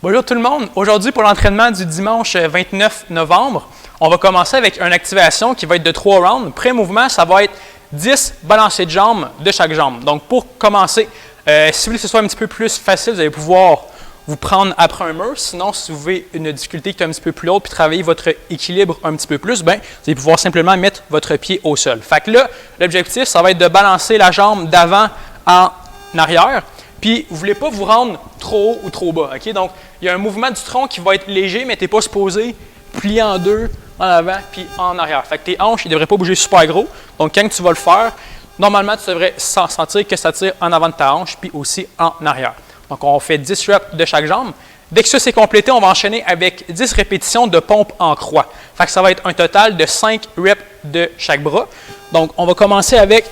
Bonjour tout le monde. Aujourd'hui, pour l'entraînement du dimanche 29 novembre, on va commencer avec une activation qui va être de 3 rounds. Pré-mouvement, ça va être 10 balancés de jambes de chaque jambe. Donc, pour commencer, si vous voulez que ce soit un petit peu plus facile, vous allez pouvoir vous prendre après un mur. Sinon, si vous avez une difficulté qui est un petit peu plus haute puis travailler votre équilibre un petit peu plus, bien, vous allez pouvoir simplement mettre votre pied au sol. Fait que là, l'objectif, ça va être de balancer la jambe d'avant en arrière. Puis, vous ne voulez pas vous rendre trop haut ou trop bas. Okay? Donc, il y a un mouvement du tronc qui va être léger, mais tu n'es pas supposé plier en deux, en avant puis en arrière. Fait que tes hanches ne devraient pas bouger super gros. Donc, quand tu vas le faire, normalement, tu devrais sentir que ça tire en avant de ta hanche puis aussi en arrière. Donc, on fait 10 reps de chaque jambe. Dès que ça c'est complété, on va enchaîner avec 10 répétitions de pompe en croix. Fait que ça va être un total de 5 reps de chaque bras. Donc, on va commencer avec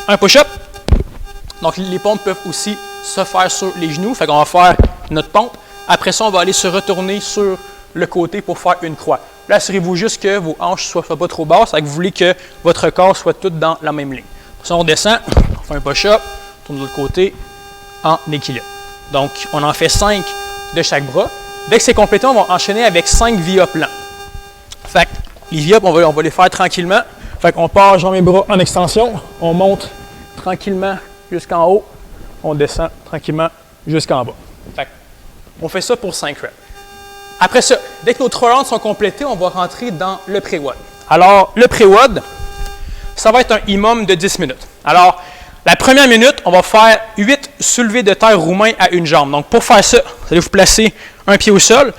un push-up. Donc, les pompes peuvent aussi se faire sur les genoux. Fait qu'on va faire notre pompe. Après ça, on va aller se retourner sur le côté pour faire une croix. Là, assurez-vous juste que vos hanches ne soient pas trop basses, que vous voulez que votre corps soit tout dans la même ligne. Après ça, on descend, on fait un push-up, on tourne de l'autre côté en équilibre. Donc, on en fait 5 de chaque bras. Dès que c'est complété, on va enchaîner avec 5 V-up lents. Fait que les V-up, on va les faire tranquillement. Fait qu'on part jambes et bras en extension, on monte tranquillement jusqu'en haut, on descend tranquillement jusqu'en bas. Fait on fait ça pour 5 reps. Après ça, dès que nos 3 rounds sont complétés, on va rentrer dans le pré-WOD. Alors, le pré-WOD, ça va être un minimum de 10 minutes. Alors, la première minute, on va faire 8 soulevés de terre roumains à une jambe. Donc, pour faire ça, vous allez vous placer un pied au sol,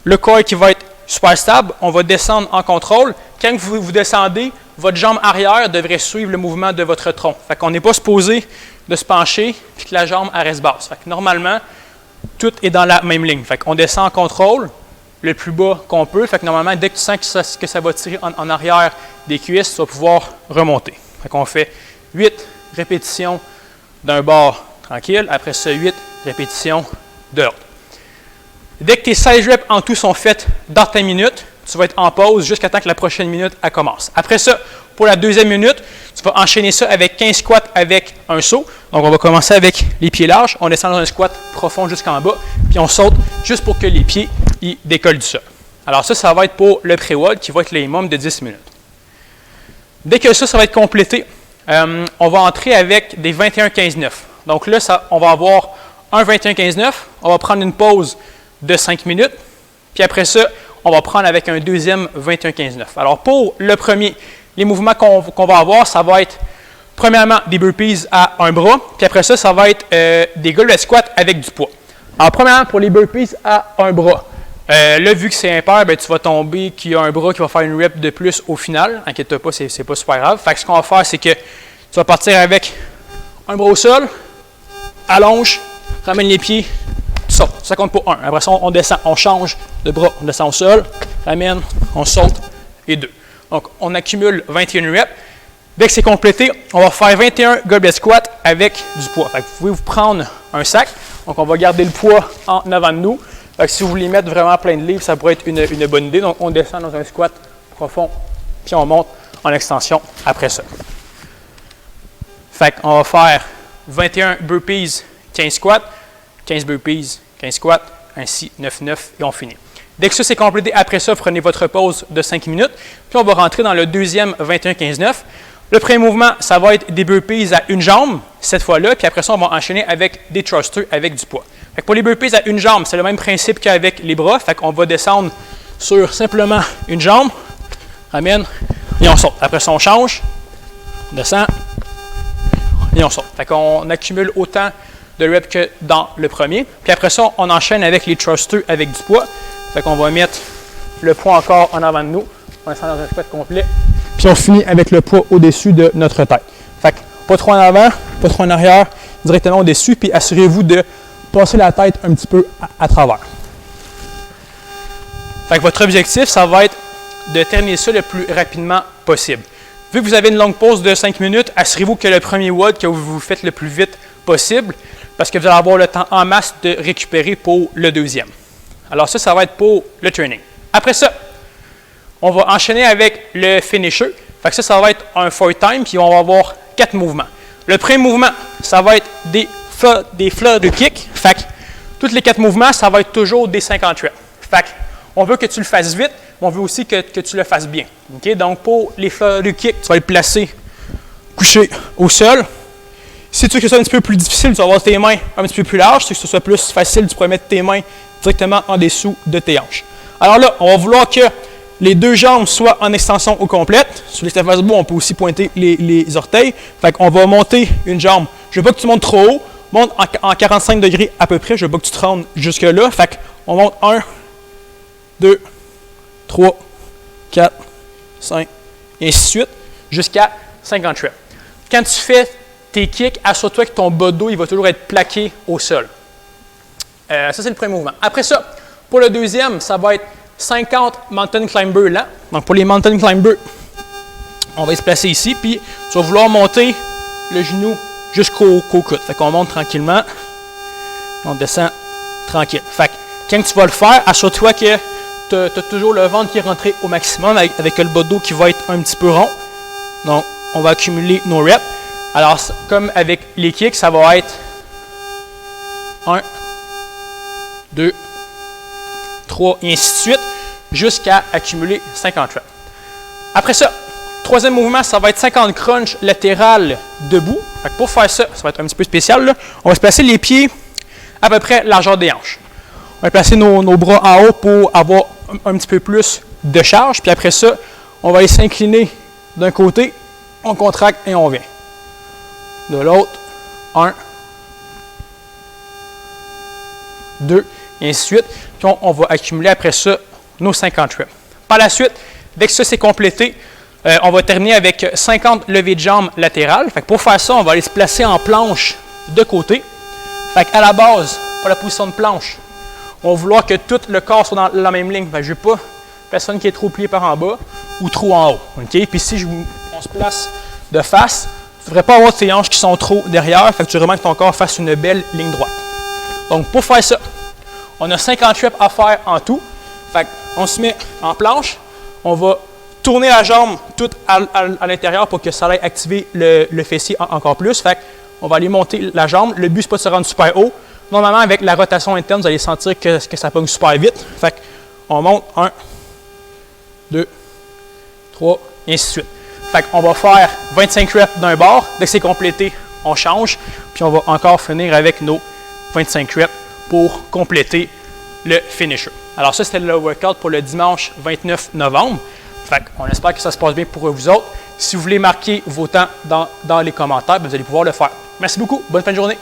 le corps qui va être super stable, on va descendre en contrôle. Quand vous descendez, votre jambe arrière devrait suivre le mouvement de votre tronc. Fait qu'on n'est pas supposé de se pencher puis que la jambe reste basse. Fait que normalement, tout est dans la même ligne. Fait qu'on descend en contrôle le plus bas qu'on peut. Fait que normalement, dès que tu sens que ça va tirer en arrière des cuisses, tu vas pouvoir remonter. Fait qu'on fait 8 répétitions d'un bord tranquille. Après ça, 8 répétitions de l'autre. Dès que tes 16 reps en tout sont faites dans ta minute, tu vas être en pause jusqu'à temps que la prochaine minute elle commence. Après ça, pour la deuxième minute, tu vas enchaîner ça avec 15 squats avec un saut. Donc, on va commencer avec les pieds larges. On descend dans un squat profond jusqu'en bas. Puis, on saute juste pour que les pieds ils décollent du sol. Alors, ça va être pour le pré-WOD qui va être le minimum de 10 minutes. Dès que ça va être complété, on va entrer avec des 21-15-9. Donc là, on va avoir un 21-15-9. On va prendre une pause de 5 minutes. Puis après ça, on va prendre avec un deuxième 21-15-9. Alors, pour le premier, les mouvements qu'on va avoir, ça va être premièrement des burpees à un bras, puis après ça, ça va être des goblet squats avec du poids. Alors, premièrement, pour les burpees à un bras, là, vu que c'est impair, ben, tu vas tomber qu'il y a un bras qui va faire une rep de plus au final. Inquiète-toi pas, c'est pas super grave. Fait que ce qu'on va faire, c'est que tu vas partir avec un bras au sol, allonge, ramène les pieds, tu sautes. Ça compte pour 1. Après ça, on descend, on change de bras, on descend au sol, ramène, on saute et 2. Donc, on accumule 21 reps. Dès que c'est complété, on va faire 21 goblet squats avec du poids. Fait que vous pouvez vous prendre un sac. Donc, on va garder le poids en avant de nous. Fait que si vous voulez mettre vraiment plein de livres, ça pourrait être une bonne idée. Donc, on descend dans un squat profond, puis on monte en extension après ça. Fait qu'on va faire 21 burpees, 15 squats, 15 burpees, 15 squats, ainsi 9-9 et on finit. Dès que ça c'est complété, après ça, prenez votre pause de 5 minutes. Puis on va rentrer dans le deuxième 21-15-9. Le premier mouvement, ça va être des burpees à une jambe, cette fois-là. Puis après ça, on va enchaîner avec des thrusters avec du poids. Fait que pour les burpees à une jambe, c'est le même principe qu'avec les bras. Fait qu'on va descendre sur simplement une jambe, ramène et on saute. Après ça, on change, on descend et on saute. Fait qu'on accumule autant de reps que dans le premier. Puis après ça, on enchaîne avec les thrusters avec du poids. Fait qu'on va mettre le poids encore en avant de nous. On descend dans un squat complet. Puis on finit avec le poids au-dessus de notre tête. Fait que pas trop en avant, pas trop en arrière, directement au-dessus. Puis assurez-vous de passer la tête un petit peu à travers. Fait que votre objectif, ça va être de terminer ça le plus rapidement possible. Vu que vous avez une longue pause de 5 minutes, assurez-vous que le premier WOD, que vous faites le plus vite possible, parce que vous allez avoir le temps en masse de récupérer pour le deuxième. Alors ça va être pour le training. Après ça, on va enchaîner avec le finisher. Fait que ça va être un 4 time, puis on va avoir 4 mouvements. Le premier mouvement, ça va être des flutter kick. Fait que tous les 4 mouvements, ça va être toujours des 50 reps. Fait on veut que tu le fasses vite, mais on veut aussi que tu le fasses bien. Okay? Donc, pour les flurry kicks, tu vas le placer couché au sol. Si tu veux que ce soit un petit peu plus difficile, tu vas avoir tes mains un petit peu plus larges. Si tu veux que ce soit plus facile, tu pourrais mettre tes mains directement en dessous de tes hanches. Alors là, on va vouloir que les 2 jambes soient en extension au complète. Sur les step debout, on peut aussi pointer les orteils. Fait qu'on va monter une jambe. Je veux pas que tu montes trop haut. Monte en 45 degrés à peu près. Je veux pas que tu te rendes jusque-là. Fait qu'on monte 1, 2, 3, 4, 5, et ainsi de suite, jusqu'à 50 reps. Quand tu fais tes kicks, assure-toi que ton bas de dos il va toujours être plaqué au sol. Ça, c'est le premier mouvement. Après ça, pour le deuxième, ça va être 50 mountain climber lents. Donc, pour les mountain climber, on va se placer ici, puis tu vas vouloir monter le genou jusqu'au coude. Fait qu'on monte tranquillement, on descend tranquille. Fait que quand tu vas le faire, assure-toi que tu as toujours le ventre qui est rentré au maximum avec le bas de dos qui va être un petit peu rond. Donc, on va accumuler nos reps. Alors, comme avec les kicks, ça va être 1, 2, 3, et ainsi de suite, jusqu'à accumuler 50 reps. Après ça, troisième mouvement, ça va être 50 crunch latéral debout. Fait que pour faire ça, ça va être un petit peu spécial. Là. On va se placer les pieds à peu près largeur des hanches. On va placer nos bras en haut pour avoir un petit peu plus de charge. Puis après ça, on va aller s'incliner d'un côté, on contracte et on vient. De l'autre, 1, 2, et ainsi de suite. Puis on va accumuler après ça nos 50 reps. Par la suite, dès que ça c'est complété, on va terminer avec 50 levées de jambes latérales. Fait que pour faire ça, on va aller se placer en planche de côté. Fait qu'à la base, pour la position de planche, on va vouloir que tout le corps soit dans la même ligne. Fait que je ne veux pas personne qui est trop plié par en bas ou trop en haut. Okay? Puis si on se place de face, tu ne devrais pas avoir tes hanches qui sont trop derrière. Fait que tu veux vraiment que ton corps fasse une belle ligne droite. Donc pour faire ça, on a 50 reps à faire en tout. Fait qu'on se met en planche. On va tourner la jambe toute à l'intérieur pour que ça aille activer le fessier encore plus. Fait qu'on va aller monter la jambe. Le but, c'est pas de se rendre super haut. Normalement, avec la rotation interne, vous allez sentir que ça pogne super vite. Fait qu'on monte 1, 2, 3, et ainsi de suite. Fait qu'on va faire 25 reps d'un bord. Dès que c'est complété, on change. Puis on va encore finir avec nos 25 reps pour compléter le finisher. Alors ça, c'était le workout pour le dimanche 29 novembre. Fait qu'on espère que ça se passe bien pour vous autres. Si vous voulez marquer vos temps dans les commentaires, vous allez pouvoir le faire. Merci beaucoup. Bonne fin de journée.